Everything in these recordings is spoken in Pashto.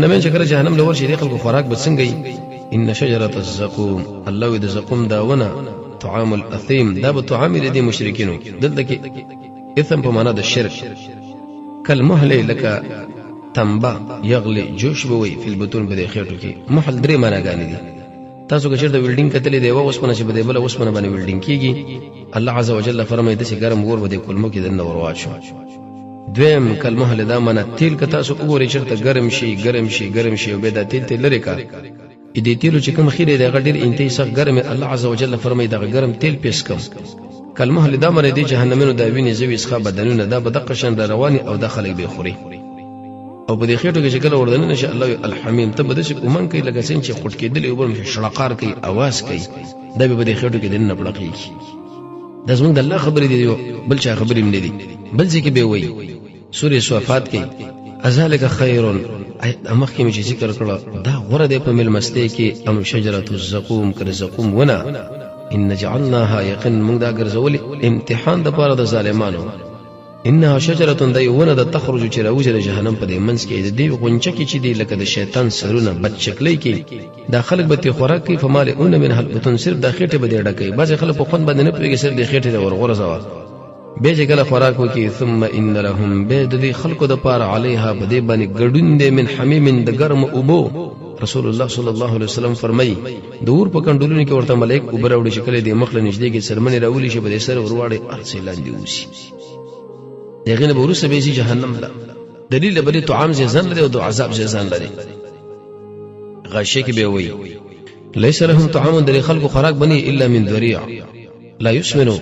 جهنمین چې کله جهنم لور شي د خلکو خوراک به څنګه ان شجره الزقوم الله د زقوم داونه طعام الاثیم دا به طعام دي مشرکینو دلته کې اثم په معنا د شرک کلمهل لك تنبا یغلی جوش بوي په البطون په خېټو کې محل درې معناګانې دي تاسو که چیرته ویلډینګ کتلې دی اوسپنه چې بده بل اوسپنه باندې ویلډینګ کیږي الله عز وجل فرمایي د ګرم ور بده کلمو کې دنه ورواچو دویم کلمه له دا معنا تیل که تاسو وګورئ چیرته ګرم شي او به دا تیل لري کا دې تیلو چې کوم خیره دی غډیر انتي سخت ګرم الله عز وجل فرمایي دا ګرم تیل پیس کم کلمه له دا معنی دی جهنمینو دا ویني زوی ښه بدنونه دا بدقشن رواني او داخلي به خوري او په دې خېټو کې چې کله وردن نشه الله الحمیم ته بده چې کومن کوي لکه څنګه چې خټ کېدل او بل شړقار کوي आवाज کوي دا به دې خېټو کې دنه پړقېږي دا زموږ د الله خبرې دي بل چا خبرې نه دي بل ځکه به وایي سورې صفات کې ازالک خیر امخ کې چې ذکر کړه دا غره دې په مل مسته کې ام شجره الزقوم کر زقوم ونه ان جعلناها یقین موږ دا ګرځولې امتحان د پاره د ظالمانو انها شجره دایونه د تخرج چې راوځي د جهنم په منځ کې د دې غونچه کې چې دی لکه د شیطان سرونه بد شکلې کې دا خلک به تی خوراک کوي فمالئون من حلبتون صرف د خېټه به ډډه کوي بعض خلک په خوند باندې نه پیږي صرف د خېټه ورغوره زوا به چې کله خوراک وکي ثم ان لهم به د خلکو د پاره علیها بده باندې ګډون دې من حمیم د ګرم اوبو رسول الله صلی الله علیه وسلم فرمایي دور په کندولونو کې ورته ملائک وبراوړي شکل دې مخله نږدې کې سرمنې راولي شي به سر ورواړي ارسلان دی وسی دغه به ورسره به جهنم ده دلیل به طعام زیزان لري او د عذاب زیزان لري غاشه کې به وي ليس لهم طعام در خلق خوراک بني الا من ذريع لا يسمنوا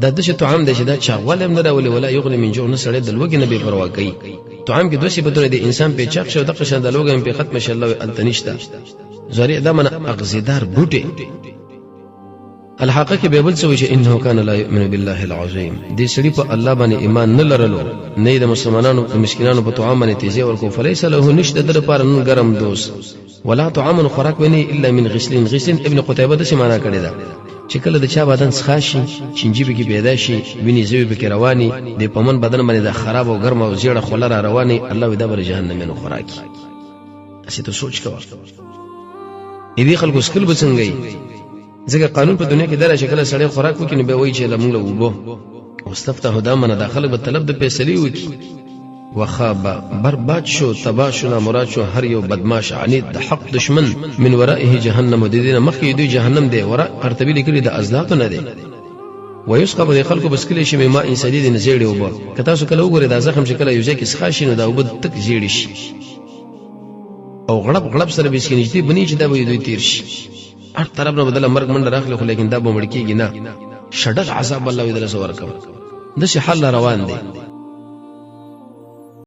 دا دشه طعام د شدا چاغول هم نه راولي ولا يغني من جوع نسړې د لوګي نه به پروا کوي طعام کې دوه صفاتونه دي انسان په چاق شو د قشن د لوګي په ختم شي الله التنشتا ذريع دا من اغزدار بوټي الحقیقه کې به بل څه وي انه کان لا یؤمن بالله العظیم دې سړي په الله باندې ایمان نه لرلو نه د مسلمانانو او مسکینانو په طعام باندې تیزی ورکو فلیس له نشد در پر نن ګرم دوس ولا طعام خوراک ونی الا من غسلین ابن قتيبه د سمانا کړی دا چې کله د چا بدن ښاشي چنجيبه کې پیدا شي ویني زوی به رواني د پمن بدن باندې د خراب او ګرم او زیړه خلره رواني الله ودا بر جهنم نه خوراکي اسی ته سوچ کوه دې خلکو سکل بڅنګي ځکه قانون په دنیا کې دا شکل سړی خوراک وکړي به وایي چې لمونږ له وبو واستفتح دامن داخله به طلب د فیصله وکړي وخاب برباد شو تبا شو مراد شو هر یو بدمعش عنید د حق دشمن من ورائه جهنم د دینه مخکې دوی جهنم دی ورا قرطبی لیکلي د ازلاط نه دی ويسقط د خلکو بسکلی شي ما انسدید نه زیړي وبو کته سو کله وګوره د زخم شکل یو ځکه ښاشي نو دا وب تک زیړي شي او غړب سره بسکینې دي بنی چې دا وي دوی تیر شي هر طرف نه بدل مرګ منډه راخله خو لیکن دا به مړ کیږي نه شډل عذاب الله دې له سور کوي د شي حل روان دي